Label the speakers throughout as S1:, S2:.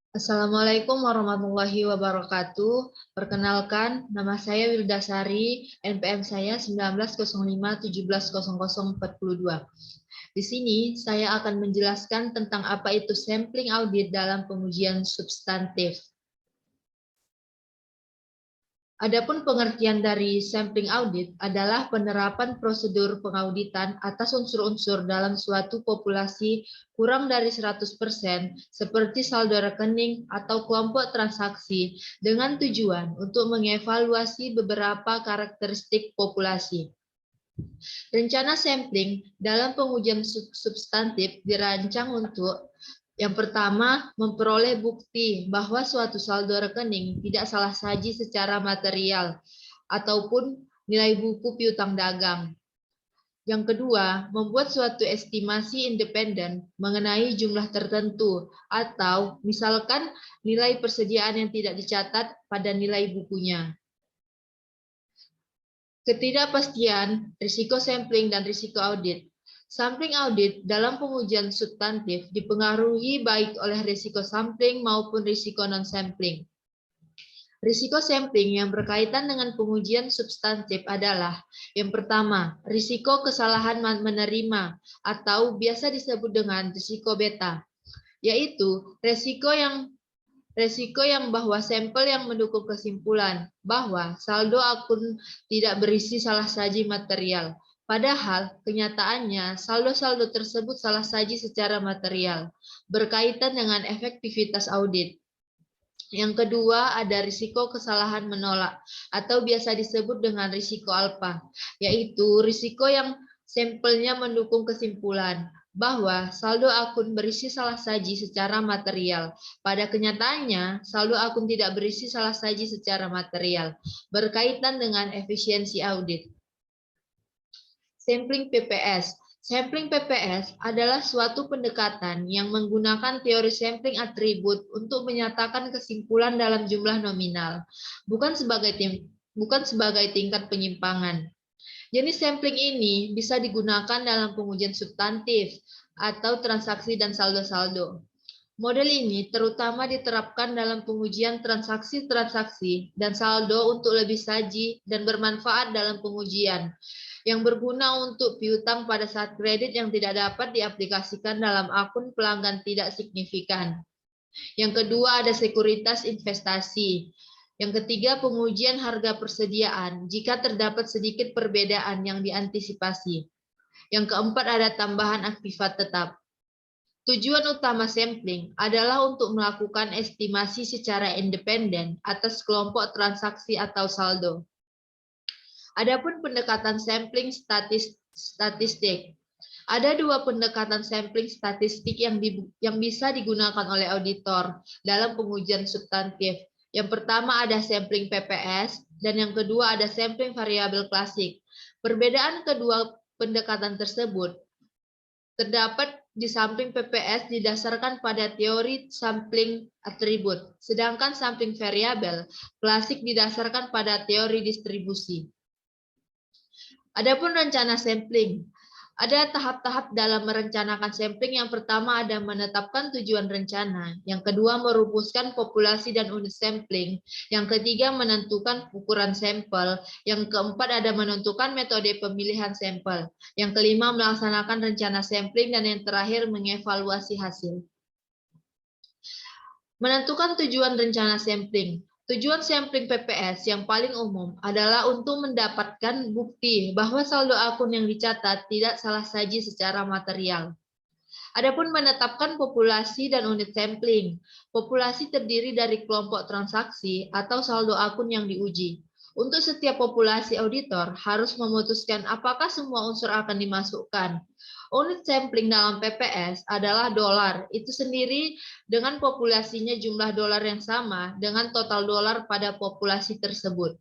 S1: Assalamualaikum warahmatullahi wabarakatuh. Perkenalkan, nama saya Wildasari, NPM saya 1905170042. Di sini saya akan menjelaskan tentang apa itu sampling audit dalam pengujian substantif. Adapun pengertian dari sampling audit adalah penerapan prosedur pengauditan atas unsur-unsur dalam suatu populasi kurang dari 100% seperti saldo rekening atau kelompok transaksi dengan tujuan untuk mengevaluasi beberapa karakteristik populasi. Rencana sampling dalam pengujian substantif dirancang untuk yang pertama, memperoleh bukti bahwa suatu saldo rekening tidak salah saji secara material ataupun nilai buku piutang dagang. Yang kedua, membuat suatu estimasi independen mengenai jumlah tertentu atau misalkan nilai persediaan yang tidak dicatat pada nilai bukunya. Ketidakpastian, risiko sampling, dan risiko audit. Sampling audit dalam pengujian substantif dipengaruhi baik oleh risiko sampling maupun risiko non-sampling. Risiko sampling yang berkaitan dengan pengujian substantif adalah yang pertama, risiko kesalahan menerima atau biasa disebut dengan risiko beta, yaitu Resiko yang bahwa sampel yang mendukung kesimpulan bahwa saldo akun tidak berisi salah saji material. Padahal kenyataannya saldo-saldo tersebut salah saji secara material, berkaitan dengan efektivitas audit. Yang kedua ada risiko kesalahan menolak atau biasa disebut dengan risiko alfa, yaitu risiko yang sampelnya mendukung kesimpulan bahwa saldo akun berisi salah saji secara material. Pada kenyataannya, saldo akun tidak berisi salah saji secara material, berkaitan dengan efisiensi audit. Sampling PPS. Sampling PPS adalah suatu pendekatan yang menggunakan teori sampling atribut untuk menyatakan kesimpulan dalam jumlah nominal, bukan sebagai tingkat penyimpangan. Jenis sampling ini bisa digunakan dalam pengujian substantif atau transaksi dan saldo-saldo. Model ini terutama diterapkan dalam pengujian transaksi-transaksi dan saldo untuk lebih saji dan bermanfaat dalam pengujian, yang berguna untuk piutang pada saat kredit yang tidak dapat diaplikasikan dalam akun pelanggan tidak signifikan. Yang kedua ada sekuritas investasi. Yang ketiga, pengujian harga persediaan jika terdapat sedikit perbedaan yang diantisipasi. Yang keempat, ada tambahan aktifat tetap. Tujuan utama sampling adalah untuk melakukan estimasi secara independen atas kelompok transaksi atau saldo. Adapun pendekatan sampling statistik. Ada dua pendekatan sampling statistik yang bisa digunakan oleh auditor dalam pengujian substantif. Yang pertama ada sampling PPS dan yang kedua ada sampling variabel klasik. Perbedaan kedua pendekatan tersebut terdapat di sampling PPS didasarkan pada teori sampling atribut, sedangkan sampling variabel klasik didasarkan pada teori distribusi. Adapun rencana sampling, ada tahap-tahap dalam merencanakan sampling. Yang pertama ada menetapkan tujuan rencana, yang kedua merumuskan populasi dan unit sampling, yang ketiga menentukan ukuran sampel, yang keempat ada menentukan metode pemilihan sampel, yang kelima melaksanakan rencana sampling, dan yang terakhir mengevaluasi hasil. Menentukan tujuan rencana sampling. Tujuan sampling PPS yang paling umum adalah untuk mendapatkan bukti bahwa saldo akun yang dicatat tidak salah saji secara material. Adapun menetapkan populasi dan unit sampling. Populasi terdiri dari kelompok transaksi atau saldo akun yang diuji. Untuk setiap populasi auditor harus memutuskan apakah semua unsur akan dimasukkan. Unit sampling dalam PPS adalah dolar, itu sendiri dengan populasinya jumlah dolar yang sama dengan total dolar pada populasi tersebut.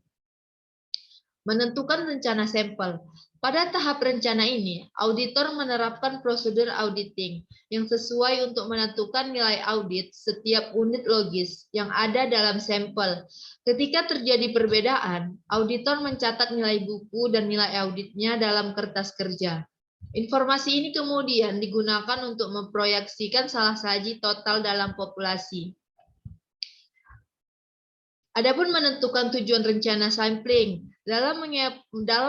S1: Menentukan rencana sampel. Pada tahap rencana ini, auditor menerapkan prosedur auditing yang sesuai untuk menentukan nilai audit setiap unit logis yang ada dalam sampel. Ketika terjadi perbedaan, auditor mencatat nilai buku dan nilai auditnya dalam kertas kerja. Informasi ini kemudian digunakan untuk memproyeksikan salah saji total dalam populasi. Adapun menentukan tujuan rencana sampling, dalam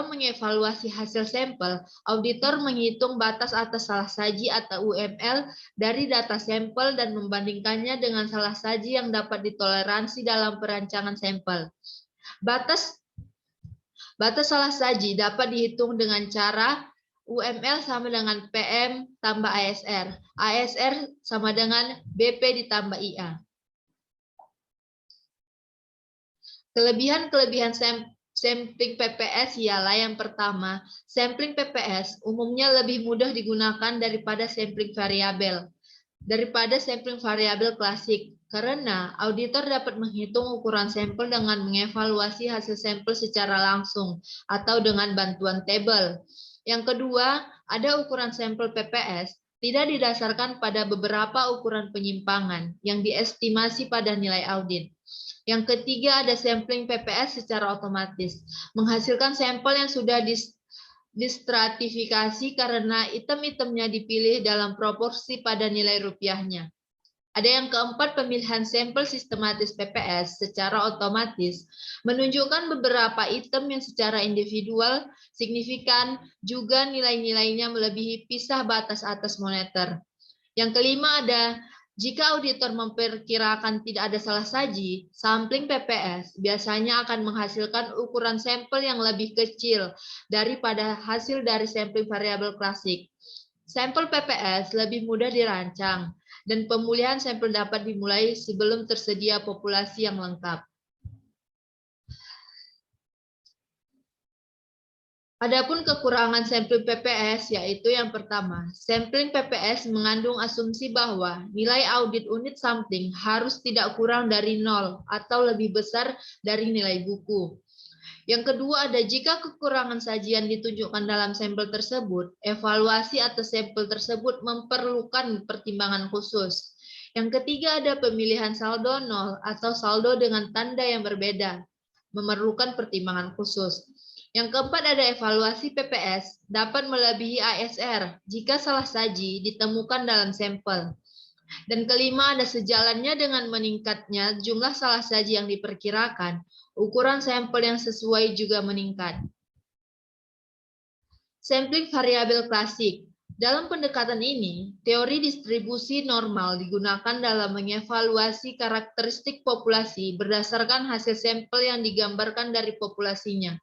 S1: mengevaluasi hasil sampel, auditor menghitung batas atas salah saji atau UML dari data sampel dan membandingkannya dengan salah saji yang dapat ditoleransi dalam perancangan sampel. Batas salah saji dapat dihitung dengan cara UML sama dengan PM tambah ASR. ASR sama dengan BP ditambah IA. Kelebihan-kelebihan sampling PPS ialah yang pertama, sampling PPS umumnya lebih mudah digunakan daripada sampling variabel klasik, karena auditor dapat menghitung ukuran sampel dengan mengevaluasi hasil sampel secara langsung atau dengan bantuan tabel. Yang kedua, ada ukuran sampel PPS tidak didasarkan pada beberapa ukuran penyimpangan yang diestimasi pada nilai audit. Yang ketiga, ada sampling PPS secara otomatis, menghasilkan sampel yang sudah distratifikasi karena item-itemnya dipilih dalam proporsi pada nilai rupiahnya. Ada yang keempat, pemilihan sampel sistematis PPS secara otomatis menunjukkan beberapa item yang secara individual signifikan juga nilai-nilainya melebihi pisah batas atas moneter. Yang kelima, ada jika auditor memperkirakan tidak ada salah saji, sampling PPS biasanya akan menghasilkan ukuran sampel yang lebih kecil daripada hasil dari sampling variabel klasik. Sampel PPS lebih mudah dirancang, dan pemulihan sampel dapat dimulai sebelum tersedia populasi yang lengkap. Adapun kekurangan sampling PPS yaitu yang pertama, sampling PPS mengandung asumsi bahwa nilai audit unit sampling harus tidak kurang dari 0 atau lebih besar dari nilai buku. Yang kedua, ada jika kekurangan sajian ditunjukkan dalam sampel tersebut, evaluasi atas sampel tersebut memerlukan pertimbangan khusus. Yang ketiga, ada pemilihan saldo 0 atau saldo dengan tanda yang berbeda, memerlukan pertimbangan khusus. Yang keempat, ada evaluasi PPS dapat melebihi ASR jika salah saji ditemukan dalam sampel. Dan kelima, ada sejalannya dengan meningkatnya jumlah salah saji yang diperkirakan, ukuran sampel yang sesuai juga meningkat. Sampling variabel klasik. Dalam pendekatan ini, teori distribusi normal digunakan dalam mengevaluasi karakteristik populasi berdasarkan hasil sampel yang digambarkan dari populasinya.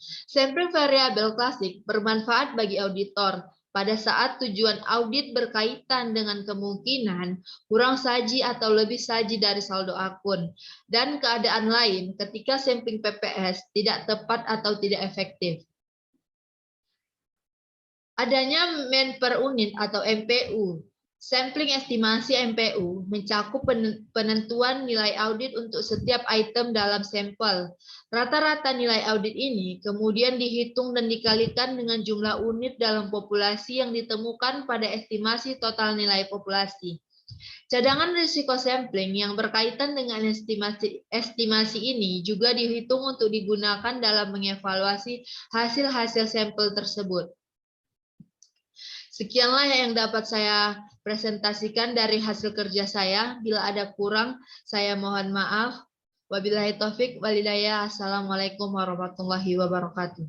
S1: Sampling variabel klasik bermanfaat bagi auditor pada saat tujuan audit berkaitan dengan kemungkinan kurang saji atau lebih saji dari saldo akun, dan keadaan lain ketika sampling PPS tidak tepat atau tidak efektif. Adanya men per unit atau MPU. Sampling estimasi MPU mencakup penentuan nilai audit untuk setiap item dalam sampel. Rata-rata nilai audit ini kemudian dihitung dan dikalikan dengan jumlah unit dalam populasi yang ditemukan pada estimasi total nilai populasi. Cadangan risiko sampling yang berkaitan dengan estimasi ini juga dihitung untuk digunakan dalam mengevaluasi hasil-hasil sampel tersebut. Sekianlah yang dapat saya presentasikan dari hasil kerja saya. Bila ada kurang, saya mohon maaf. Wabillahi taufik walhidayah. Assalamualaikum warahmatullahi wabarakatuh.